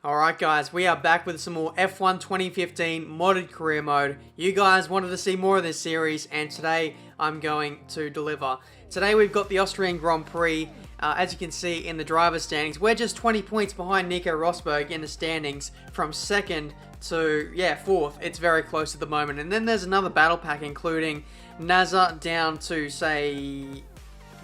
Alright guys, we are back with some more F1 2015 modded career mode. You guys wanted to see more of this series and today I'm going to deliver. Today we've got the Austrian Grand Prix. As you can see in the driver's standings, we're just 20 points behind Nico Rosberg in the standings from second to, fourth. It's very close at the moment. And then there's another battle pack including Nazar down to, say,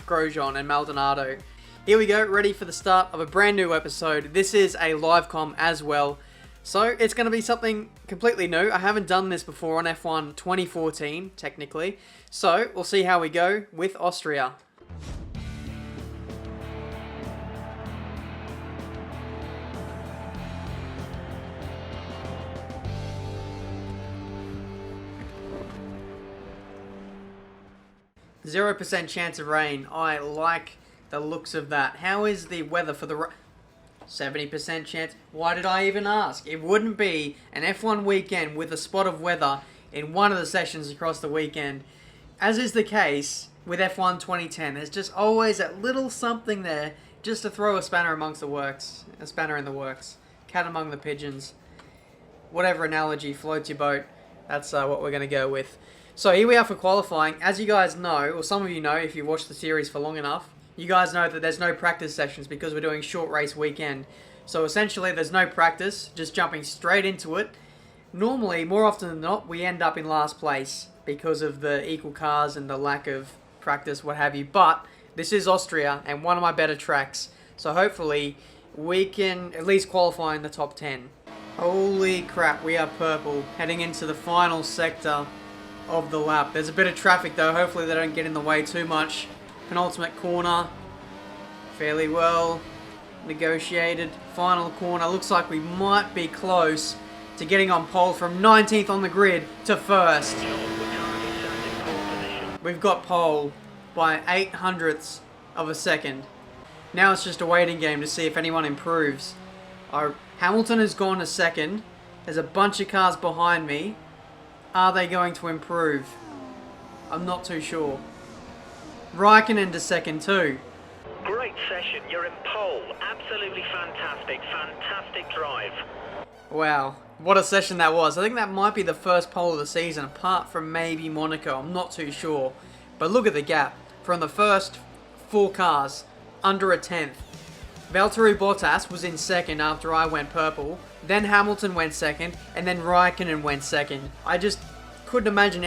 Grosjean and Maldonado. Here we go, ready for the start of a brand new episode. This is a live com as well, so it's going to be something completely new. I haven't done this before on F1 2014, technically, so we'll see how we go with Austria. %0 chance of rain. I like the looks of that. How is the weather for the 70% chance? Why did I even ask? It wouldn't be an F1 weekend with a spot of weather in one of the sessions across the weekend. As is the case with F1 2010, there's just always that little something there just to throw a spanner amongst the works. A spanner in the works. Cat among the pigeons. Whatever analogy floats your boat, that's what we're going to go with. So here we are for qualifying. As you guys know, or some of you know if you watched the series for long enough, you guys know that there's no practice sessions because we're doing short race weekend. So essentially there's no practice, just jumping straight into it. Normally, more often than not, we end up in last place because of the equal cars and the lack of practice, what have you. But this is Austria and one of my better tracks. So hopefully we can at least qualify in the top 10. Holy crap, we are purple heading into the final sector of the lap. There's a bit of traffic though, hopefully they don't get in the way too much. Penultimate corner, fairly well negotiated. Final corner, looks like we might be close to getting on pole from 19th on the grid to first. We've got pole by 0.08 of a second. Now it's just a waiting game to see if anyone improves. Hamilton has gone to second. There's a bunch of cars behind me. Are they going to improve? I'm not too sure. Raikkonen to second too. Great session, you're in pole. Absolutely fantastic, fantastic drive. Wow, what a session that was. I think that might be the first pole of the season, apart from maybe Monaco, I'm not too sure. But look at the gap. From the first 4 cars, under a 10th. Valtteri Bottas was in second after I went purple. Then Hamilton went second, and then Raikkonen went second. I just couldn't imagine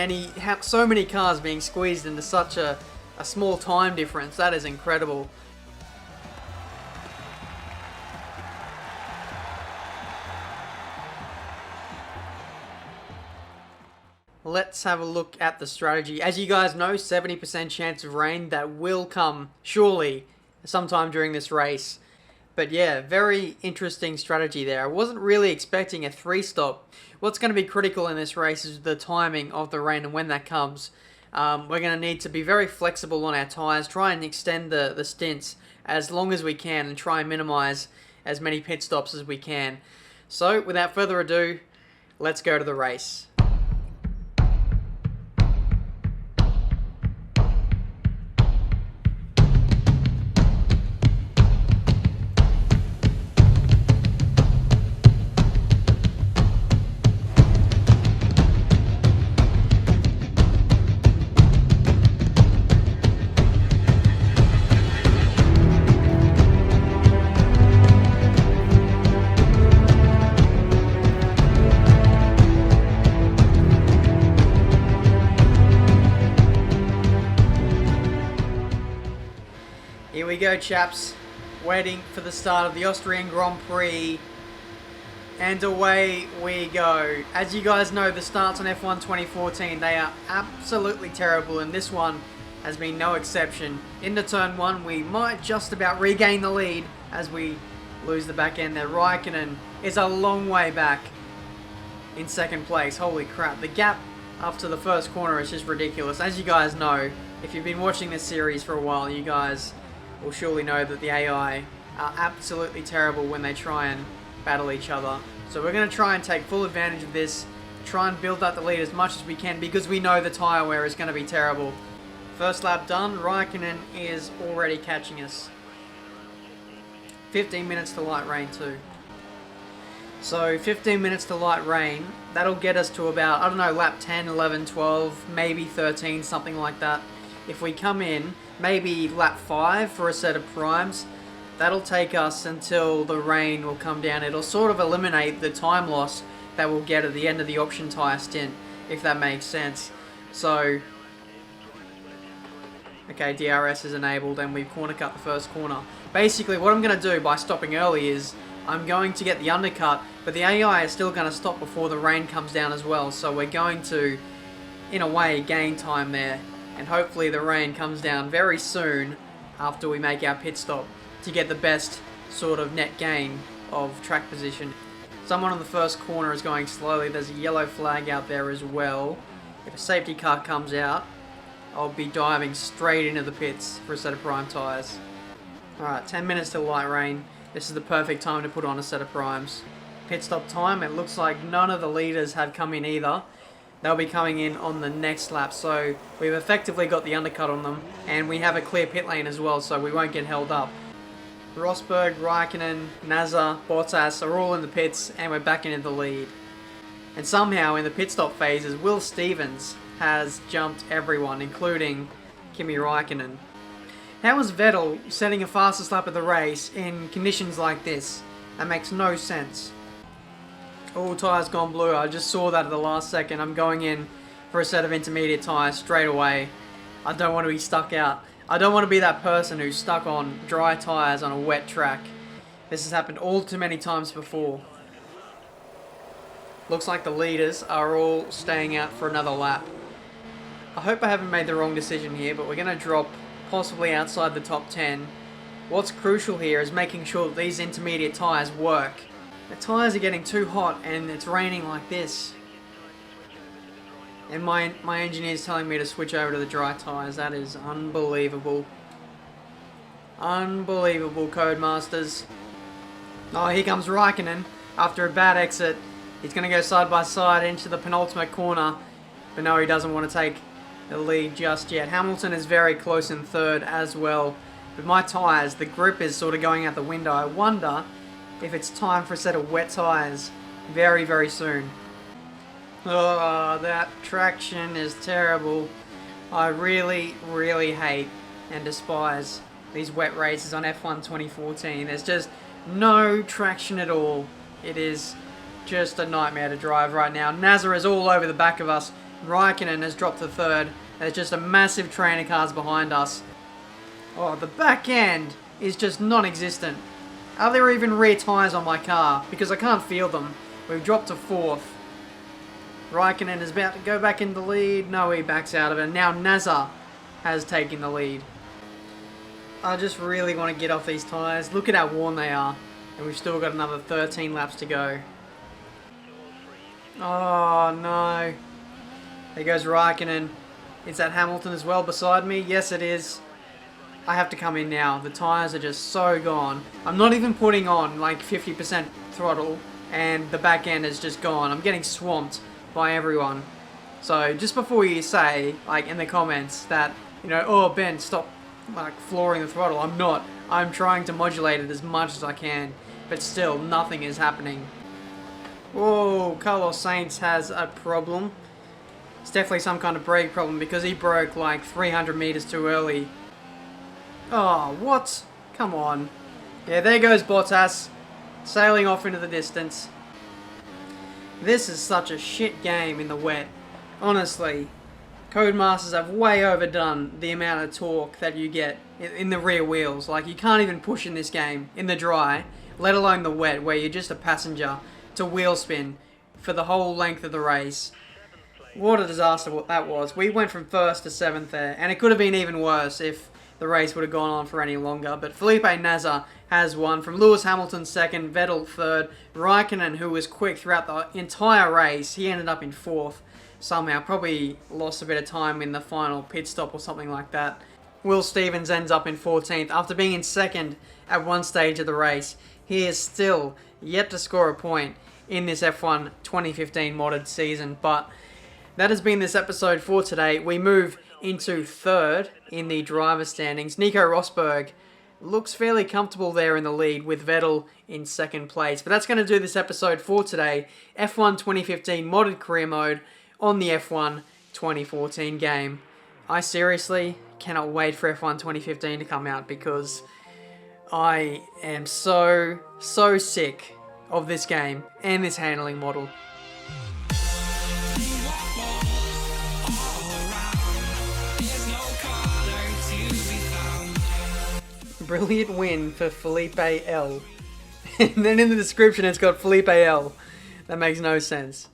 so many cars being squeezed into such a small time difference. That is incredible. Let's have a look at the strategy. As you guys know, 70% chance of rain. That will come, surely, sometime during this race. But yeah, very interesting strategy there. I wasn't really expecting a 3-stop. What's going to be critical in this race is the timing of the rain and when that comes. We're going to need to be very flexible on our tyres, try and extend the stints as long as we can and try and minimize as many pit stops as we can. So, without further ado, let's go to the race. Here we go, chaps, waiting for the start of the Austrian Grand Prix, and away we go. As you guys know, the starts on F1 2014, they are absolutely terrible, and this one has been no exception. Into turn 1, we might just about regain the lead as we lose the back end there. Raikkonen is a long way back in second place. Holy crap, the gap after the first corner is just ridiculous. As you guys know, if you've been watching this series for a while, you guys will surely know that the AI are absolutely terrible when they try and battle each other. So we're going to try and take full advantage of this, try and build up the lead as much as we can because we know the tyre wear is going to be terrible. First lap done, Raikkonen is already catching us. 15 minutes to light rain too. So 15 minutes to light rain, that'll get us to about, I don't know, lap 10, 11, 12, maybe 13, something like that. If we come in, maybe lap 5 for a set of primes, that'll take us until the rain will come down. It'll sort of eliminate the time loss that we'll get at the end of the option tyre stint, if that makes sense. So, okay, DRS is enabled and we've corner cut the first corner. Basically, what I'm going to do by stopping early is I'm going to get the undercut, but the AI is still going to stop before the rain comes down as well. So we're going to, in a way, gain time there. And hopefully the rain comes down very soon after we make our pit stop to get the best sort of net gain of track position. Someone on the first corner is going slowly. There's a yellow flag out there as well. If a safety car comes out, I'll be diving straight into the pits for a set of prime tyres. Alright, 10 minutes till light rain. This is the perfect time to put on a set of primes. Pit stop time, it looks like none of the leaders have come in either. They'll be coming in on the next lap, so we've effectively got the undercut on them, and we have a clear pit lane as well, so we won't get held up. Rosberg, Raikkonen, Nasser, Bottas are all in the pits, and we're back into the lead. And somehow in the pit stop phases, Will Stevens has jumped everyone, including Kimi Raikkonen. How is Vettel setting a fastest lap of the race in conditions like this? That makes no sense. Oh, tyres gone blue. I just saw that at the last second. I'm going in for a set of intermediate tyres straight away. I don't want to be stuck out. I don't want to be that person who's stuck on dry tyres on a wet track. This has happened all too many times before. Looks like the leaders are all staying out for another lap. I hope I haven't made the wrong decision here, but we're going to drop possibly outside the top 10. What's crucial here is making sure that these intermediate tyres work. The tyres are getting too hot and it's raining like this. And my engineer's telling me to switch over to the dry tyres. That is unbelievable. Unbelievable, Codemasters. Oh, here comes Raikkonen. After a bad exit, he's going to go side by side into the penultimate corner. But no, he doesn't want to take the lead just yet. Hamilton is very close in third as well. With my tyres, the grip is sort of going out the window. I wonder if it's time for a set of wet tyres very, very soon. Oh, that traction is terrible. I really, really hate and despise these wet races on F1 2014. There's just no traction at all. It is just a nightmare to drive right now. Nasser is all over the back of us. Raikkonen has dropped to third. There's just a massive train of cars behind us. Oh, the back end is just non-existent. Are there even rear tyres on my car? Because I can't feel them. We've dropped to fourth. Raikkonen is about to go back in the lead. No, he backs out of it. Now Nasser has taken the lead. I just really want to get off these tyres. Look at how worn they are. And we've still got another 13 laps to go. Oh, no. There goes Raikkonen. Is that Hamilton as well beside me? Yes, it is. I have to come in now. The tyres are just so gone. I'm not even putting on like 50% throttle and the back end is just gone. I'm getting swamped by everyone. So just before you say, like in the comments that, you know, oh Ben, stop like flooring the throttle. I'm not. I'm trying to modulate it as much as I can. But still, nothing is happening. Whoa, Carlos Sainz has a problem. It's definitely some kind of brake problem because he broke like 300 meters too early. Oh, what? Come on. Yeah, there goes Bottas, sailing off into the distance. This is such a shit game in the wet. Honestly, Codemasters have way overdone the amount of torque that you get in the rear wheels. Like, you can't even push in this game in the dry, let alone the wet, where you're just a passenger to wheel spin for the whole length of the race. What a disaster what that was. We went from first to seventh there, and it could have been even worse if the race would have gone on for any longer. But Felipe Nasser has won from Lewis Hamilton second, Vettel third, Raikkonen, who was quick throughout the entire race, he ended up in fourth somehow. Probably lost a bit of time in the final pit stop or something like that. Will Stevens ends up in 14th after being in second at one stage of the race. He is still yet to score a point in this F1 2015 modded season, but that has been this episode for today. We move into third in the driver standings. Nico Rosberg looks fairly comfortable there in the lead with Vettel in second place. But that's going to do this episode for today. F1 2015 modded career mode on the F1 2014 game. I seriously cannot wait for F1 2015 to come out because I am so sick of this game and this handling model. Brilliant win for Felipe L. And then in the description it's got Felipe L. That makes no sense.